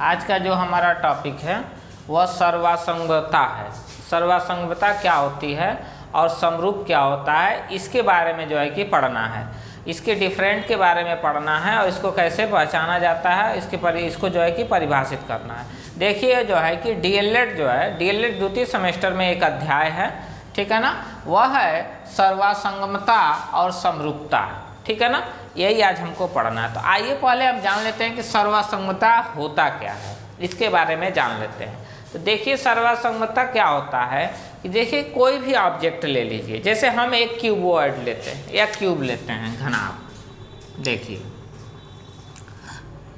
आज का जो हमारा टॉपिक है वह सर्वासंगता है। सर्वासंगता क्या होती है और समरूप क्या होता है, इसके बारे में जो है कि पढ़ना है। इसके डिफरेंट के बारे में पढ़ना है और इसको कैसे पहचाना जाता है, इसको जो है कि परिभाषित करना है। देखिए जो है कि डीएलएड जो है, डीएलएड द्वितीय सेमेस्टर में एक अध्याय है, ठीक है ना, वह है सर्वासंगमता और समरूपता, ठीक है ना, यही आज हमको पढ़ना है। तो आइए पहले हम जान लेते हैं कि सर्वासंगमता होता क्या है, इसके बारे में जान लेते हैं। तो देखिए सर्वासंगमता क्या होता है कि देखिए कोई भी ऑब्जेक्ट ले लीजिए, जैसे हम एक क्यूबॉइड लेते हैं या क्यूब लेते हैं घनाभ, देखिए,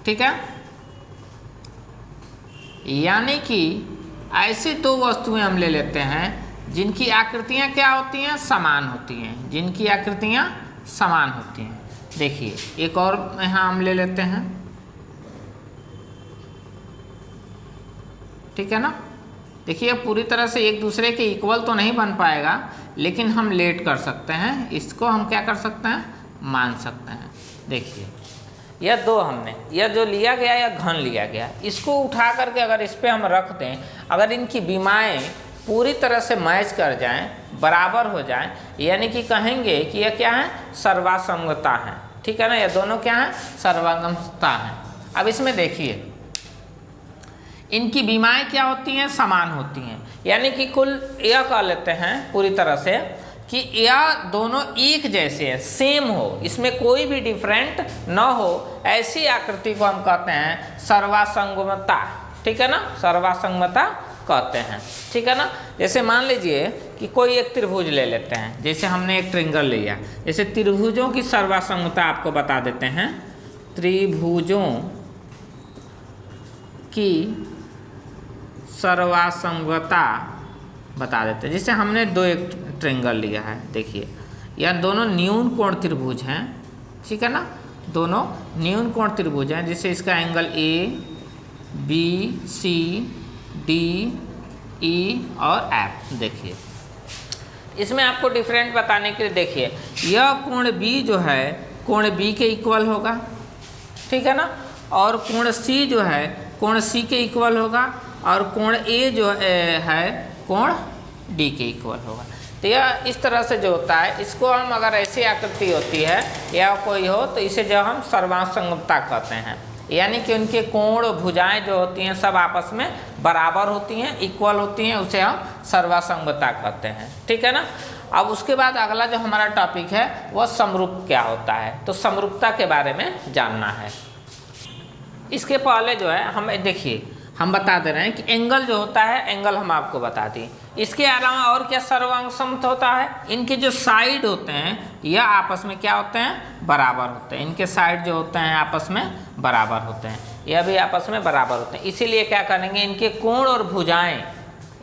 ठीक है, यानी कि ऐसी दो वस्तुएं हम ले लेते हैं जिनकी आकृतियां क्या होती हैं, समान होती हैं, जिनकी आकृतियां समान होती हैं। देखिए एक और यहाँ हम ले लेते हैं, ठीक है ना। देखिए पूरी तरह से एक दूसरे के इक्वल तो नहीं बन पाएगा, लेकिन हम लेट कर सकते हैं, इसको हम क्या कर सकते हैं, मान सकते हैं। देखिए यह दो हमने, यह जो लिया गया या घन लिया गया, इसको उठा करके अगर इस पर हम रख दें, अगर इनकी विमाएँ पूरी तरह से मैच कर जाएं, बराबर हो जाएं, यानी कि कहेंगे कि यह क्या है, सर्वासंगता है, ठीक है ना, ये दोनों क्या है, सर्वांगमता है। अब इसमें देखिए इनकी विमाएँ क्या होती हैं, समान होती हैं, यानी कि कुल यह कह लेते हैं पूरी तरह से कि यह दोनों एक जैसे हैं, सेम हो, इसमें कोई भी डिफरेंट न हो, ऐसी आकृति को हम कहते हैं सर्वासंगमता, ठीक है ना, सर्वासंगमता कहते हैं, ठीक है ना। जैसे मान लीजिए कि कोई एक त्रिभुज ले लेते हैं, जैसे हमने एक ट्रायंगल लिया, जैसे त्रिभुजों की सर्वासंगता आपको बता देते हैं, त्रिभुजों की सर्वासंगता बता देते हैं। जैसे हमने एक ट्रायंगल लिया है, देखिए यह दोनों न्यून कोण त्रिभुज हैं, ठीक है ना, दोनों न्यून कोण त्रिभुज हैं, जैसे इसका angle A B C D E और एफ। देखिए इसमें आपको डिफरेंट बताने के लिए देखिए यह कोण बी जो है कोण बी के इक्वल होगा, ठीक है ना, और कोण सी जो है कोण सी के इक्वल होगा, और कोण ए जो है कोण डी के इक्वल होगा। तो यह इस तरह से जो होता है, इसको हम अगर ऐसी आकृति होती है या कोई हो तो इसे जो हम सर्वासंगमता कहते हैं, यानी कि उनके कोण भुजाएं जो होती हैं सब आपस में बराबर होती हैं, इक्वल होती हैं, उसे हम सर्वासंगमता कहते हैं, ठीक है ना। अब उसके बाद अगला जो हमारा टॉपिक है वह समरूप क्या होता है, तो समरूपता के बारे में जानना है। इसके पहले जो है हम देखिए हम बता दे रहे हैं कि एंगल जो होता है, एंगल हम आपको बता दें। इसके अलावा और क्या सर्वांगसमत होता है, इनके जो साइड होते हैं यह आपस में क्या होते हैं, बराबर होते हैं, इनके साइड जो होते हैं आपस में बराबर होते हैं, यह भी आपस में बराबर होते हैं। इसीलिए क्या करेंगे, इनके कोण और भुजाएं,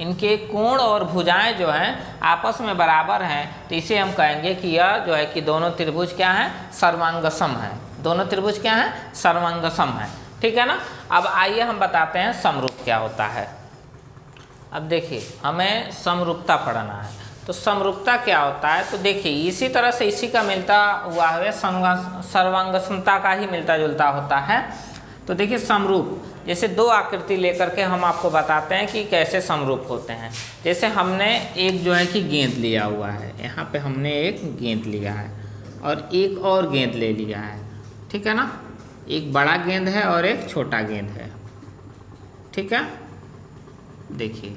इनके कोण और भुजाएं जो हैं आपस में बराबर हैं, तो इसे हम कहेंगे कि यह जो है कि दोनों त्रिभुज क्या हैं, सर्वांगसम है, दोनों त्रिभुज क्या हैं, सर्वांगसम है, ठीक है ना। अब आइए हम बताते हैं समरूप क्या होता है। अब देखिए हमें समरूपता पढ़ना है, तो समरूपता क्या होता है, तो देखिए इसी तरह से इसी का मिलता हुआ है, सर्वांगसमता का ही मिलता जुलता होता है। तो देखिए समरूप, जैसे दो आकृति लेकर के हम आपको बताते हैं कि कैसे समरूप होते हैं। जैसे हमने एक जो है कि गेंद लिया हुआ है, यहाँ पे हमने एक गेंद लिया है और एक और गेंद ले लिया है, ठीक है ना, एक बड़ा गेंद है और एक छोटा गेंद है, ठीक है। देखिए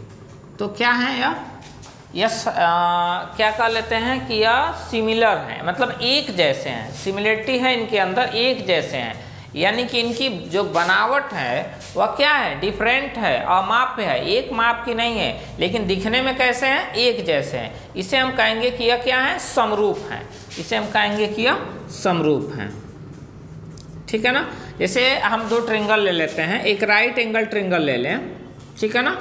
तो क्या है यह क्या कह लेते हैं कि यह सिमिलर है, मतलब एक जैसे हैं, सिमिलरिटी है इनके अंदर, एक जैसे हैं, यानी कि इनकी जो बनावट है वह क्या है, डिफरेंट है, अमाप है, एक माप की नहीं है, लेकिन दिखने में कैसे हैं, एक जैसे हैं। इसे हम कहेंगे कि यह क्या है, समरूप है, इसे हम कहेंगे कि यह समरूप है, ठीक है ना। जैसे हम दो ट्रायंगल ले लेते हैं, एक राइट एंगल ट्रायंगल ले लें, ठीक है ना।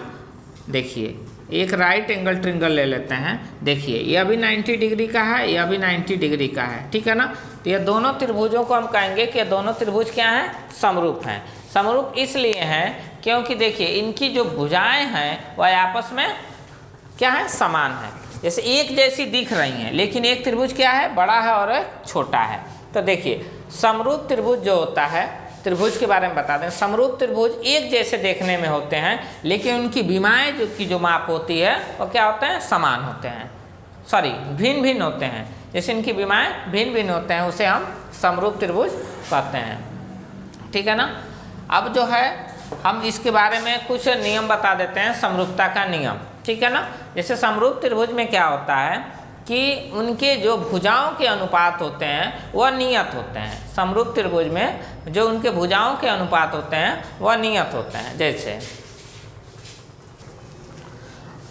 देखिए एक राइट एंगल ट्रायंगल ले लेते हैं, देखिए यह भी 90 डिग्री का है, यह भी 90 डिग्री का है, ठीक है ना। तो ये दोनों त्रिभुजों को हम कहेंगे कि दोनों त्रिभुज क्या हैं, समरूप हैं। समरूप इसलिए हैं क्योंकि देखिए इनकी जो भुजाएं हैं वह आपस में क्या है, समान है, जैसे एक जैसी दिख रही हैं, लेकिन एक त्रिभुज क्या है, बड़ा है और एक छोटा है। तो देखिए समरूप त्रिभुज जो होता है, त्रिभुज के बारे में बता दें। समरूप त्रिभुज एक जैसे देखने में होते हैं, लेकिन उनकी विमाएँ जो माप होती है वो क्या होते हैं, समान होते हैं, सॉरी भिन्न भिन्न होते हैं। जैसे इनकी विमाएँ भिन्न भिन्न होते हैं, उसे हम समरूप त्रिभुज कहते हैं, ठीक है ना। अब जो है हम इसके बारे में कुछ नियम बता देते हैं, समरूपता का नियम, ठीक है ना। जैसे समरूप त्रिभुज में क्या होता है कि उनके जो भुजाओं के अनुपात होते हैं वह नियत होते हैं। समरूप त्रिभुज में जो उनके भुजाओं के अनुपात होते हैं वह नियत होते हैं। जैसे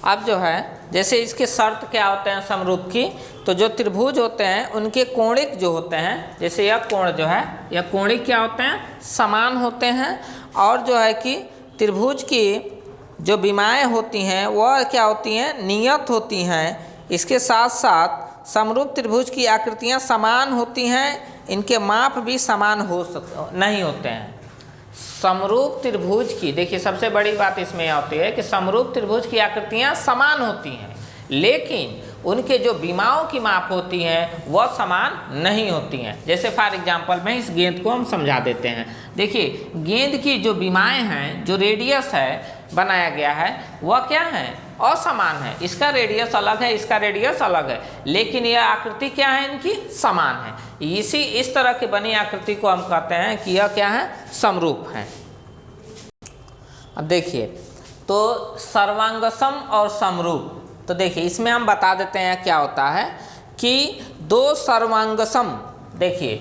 अब जो है जैसे इसके शर्त क्या होते हैं समरूप की, तो जो त्रिभुज होते हैं उनके कोणिक जो होते हैं, जैसे यह कोण जो है, यह कोणिक क्या होते हैं, समान होते हैं। और जो है कि त्रिभुज की जो विमाएँ होती हैं वह क्या होती हैं, नियत होती हैं। इसके साथ साथ समरूप त्रिभुज की आकृतियाँ समान होती हैं, इनके माप भी समान नहीं होते हैं। समरूप त्रिभुज की देखिए सबसे बड़ी बात इसमें होती है कि समरूप त्रिभुज की आकृतियाँ समान होती हैं, लेकिन उनके जो विमाओं की माप होती हैं वह समान नहीं होती हैं। जैसे फॉर एग्जांपल में इस गेंद को हम समझा देते हैं। देखिए गेंद की जो विमाएँ हैं, जो रेडियस है बनाया गया है, वह क्या है, असमान है। इसका रेडियस अलग है, इसका रेडियस अलग है, लेकिन यह आकृति क्या है, इनकी समान है। इस तरह की बनी आकृति को हम कहते हैं कि यह क्या है, समरूप है। अब देखिए तो सर्वांगसम और समरूप, तो देखिए इसमें हम बता देते हैं क्या होता है कि दो सर्वांगसम, देखिए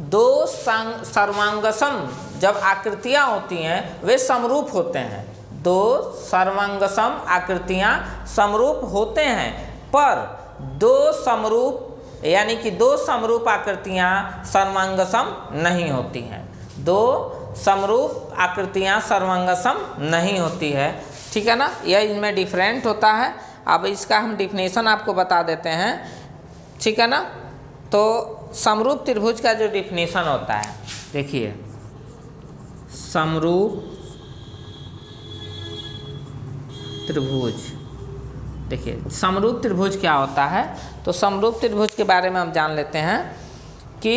दो सर्वांगसम जब आकृतियाँ होती हैं वे समरूप होते हैं। दो सर्वांगसम आकृतियाँ समरूप होते हैं, पर दो समरूप यानी कि दो समरूप आकृतियाँ सर्वांगसम नहीं होती हैं। दो समरूप आकृतियाँ सर्वांगसम नहीं होती है, ठीक है ना। यह इनमें डिफरेंट होता है। अब इसका हम डिफिनेशन आपको बता देते हैं, ठीक है ना। तो समरूप त्रिभुज का जो डिफिनेशन होता है, देखिए समरूप त्रिभुज, देखिए समरूप त्रिभुज क्या होता है, तो समरूप त्रिभुज के बारे में हम जान लेते हैं कि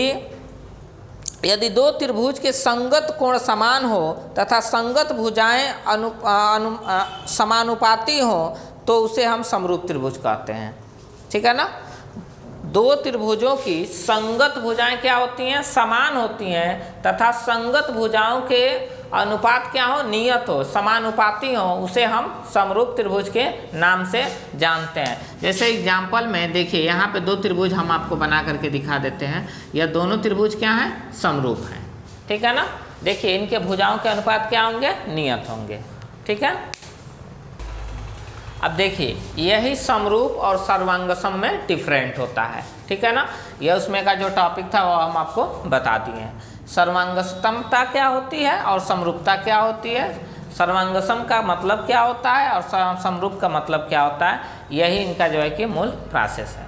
यदि दो त्रिभुज के संगत कोण समान हो तथा संगत भुजाएं समानुपाती हो तो उसे हम समरूप त्रिभुज कहते हैं, ठीक है ना। दो त्रिभुजों की संगत भुजाएं क्या होती हैं, समान होती हैं, तथा संगत भुजाओं के अनुपात क्या हो, नियत हो, समानुपाती हो, उसे हम समरूप त्रिभुज के नाम से जानते हैं। जैसे एग्जाम्पल में देखिए यहाँ पे दो त्रिभुज हम आपको बना करके दिखा देते हैं। यह दोनों त्रिभुज क्या हैं, समरूप हैं, ठीक है ना। देखिए इनके भुजाओं के अनुपात क्या होंगे, नियत होंगे, ठीक है। अब देखिए यही समरूप और सर्वांगसम में डिफरेंट होता है, ठीक है ना। यह उसमें का जो टॉपिक था वो हम आपको बता दिए हैं। सर्वांगसमता क्या होती है और समरूपता क्या होती है, सर्वांगसम का मतलब क्या होता है और समरूप का मतलब क्या होता है, यही इनका जो है कि मूल प्रोसेस है।